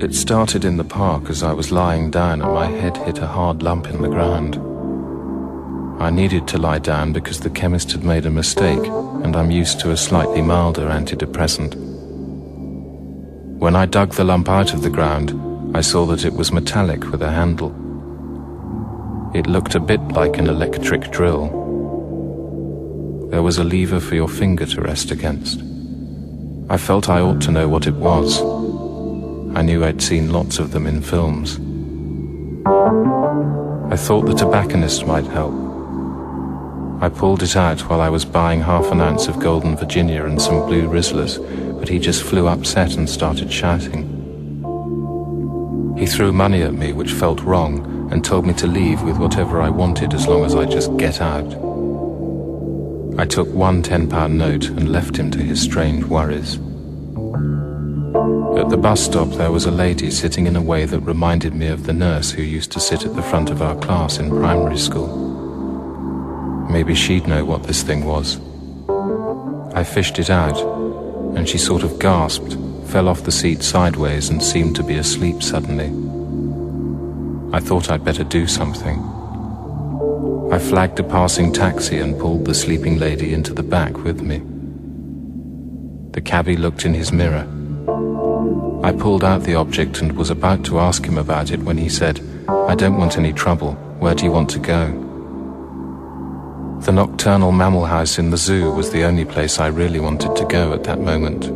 It started in the park as I was lying down and my head hit a hard lump in the ground. I needed to lie down because the chemist had made a mistake and I'm used to a slightly milder antidepressant. When I dug the lump out of the ground, I saw that it was metallic with a handle. It looked a bit like an electric drill. There was a lever for your finger to rest against. I felt I ought to know what it was. I knew I'd seen lots of them in films. I thought the tobacconist might help. I pulled it out while I was buying half an ounce of Golden Virginia and some blue Rizzlers, but he just flew upset and started shouting. He threw money at me, which felt wrong, and told me to leave with whatever I wanted as long as I just get out. I took one £10 note and left him to his strange worries. At the bus stop there was a lady sitting in a way that reminded me of the nurse who used to sit at the front of our class in primary school. Maybe she'd know what this thing was. I fished it out, and she sort of gasped, fell off the seat sideways and seemed to be asleep suddenly. I thought I'd better do something. I flagged a passing taxi and pulled the sleeping lady into the back with me. The cabbie looked in his mirror. I pulled out the object and was about to ask him about it when he said, "I don't want any trouble. Where do you want to go?" The nocturnal mammal house in the zoo was the only place I really wanted to go at that moment.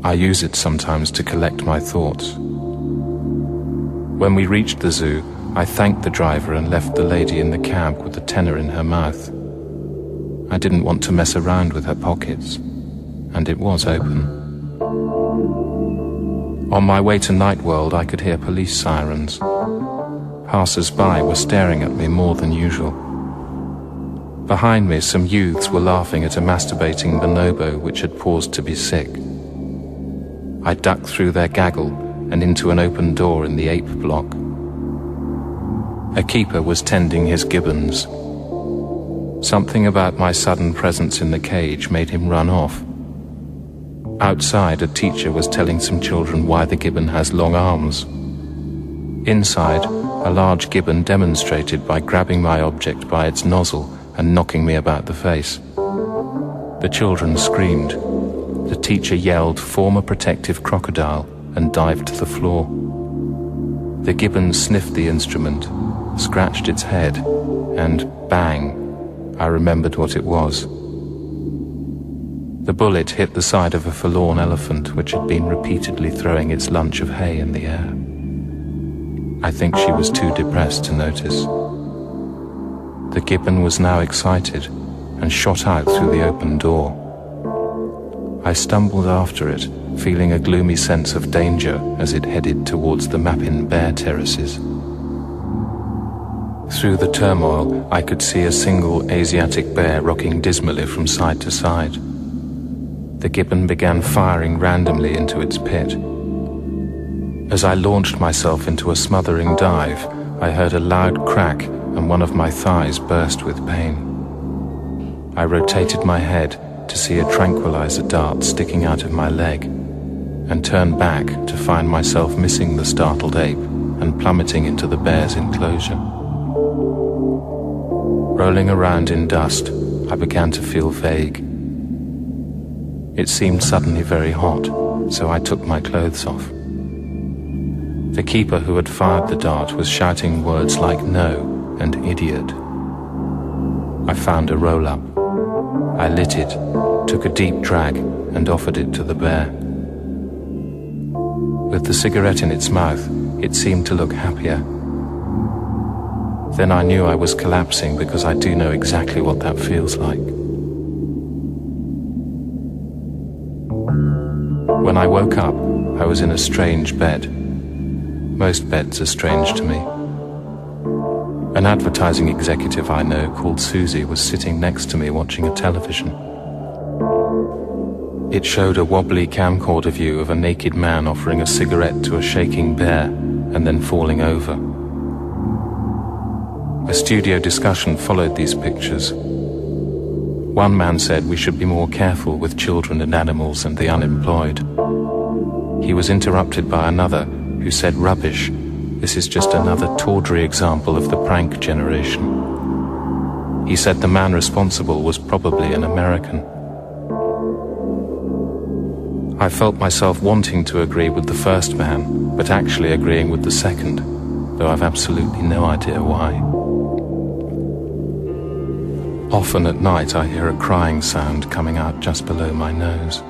I use it sometimes to collect my thoughts. When we reached the zoo, I thanked the driver and left the lady in the cab with the tenner in her mouth. I didn't want to mess around with her pockets, and it was open. On my way to Night World, I could hear police sirens. Passers-by were staring at me more than usual. Behind me, some youths were laughing at a masturbating bonobo which had paused to be sick. I ducked through their gaggle and into an open door in the ape block. A keeper was tending his gibbons. Something about my sudden presence in the cage made him run off. Outside, a teacher was telling some children why the gibbon has long arms. Inside, a large gibbon demonstrated by grabbing my object by its nozzle and knocking me about the face. The children screamed. The teacher yelled, "Form a protective crocodile," and dived to the floor. The gibbon sniffed the instrument, scratched its head, and bang, I remembered what it was. The bullet hit the side of a forlorn elephant which had been repeatedly throwing its lunch of hay in the air. I think she was too depressed to notice. The gibbon was now excited and shot out through the open door. I stumbled after it, feeling a gloomy sense of danger as it headed towards the Mappin Bear Terraces. Through the turmoil, I could see a single Asiatic bear rocking dismally from side to side. The gibbon began firing randomly into its pit. As I launched myself into a smothering dive, I heard a loud crack and one of my thighs burst with pain. I rotated my head to see a tranquilizer dart sticking out of my leg and turned back to find myself missing the startled ape and plummeting into the bear's enclosure. Rolling around in dust, I began to feel vague. It seemed suddenly very hot, so I took my clothes off. The keeper who had fired the dart was shouting words like "no" and "idiot." I found a roll-up. I lit it, took a deep drag, and offered it to the bear. With the cigarette in its mouth, it seemed to look happier. Then I knew I was collapsing because I do know exactly what that feels like. When I woke up, I was in a strange bed. Most beds are strange to me. An advertising executive I know called Susie was sitting next to me watching a television. It showed a wobbly camcorder view of a naked man offering a cigarette to a shaking bear and then falling over. A studio discussion followed these pictures. One man said we should be more careful with children and animals and the unemployed. He was interrupted by another who said, "Rubbish, this is just another tawdry example of the prank generation." He said the man responsible was probably an American. I felt myself wanting to agree with the first man, but actually agreeing with the second, though I've absolutely no idea why. Often at night I hear a crying sound coming out just below my nose.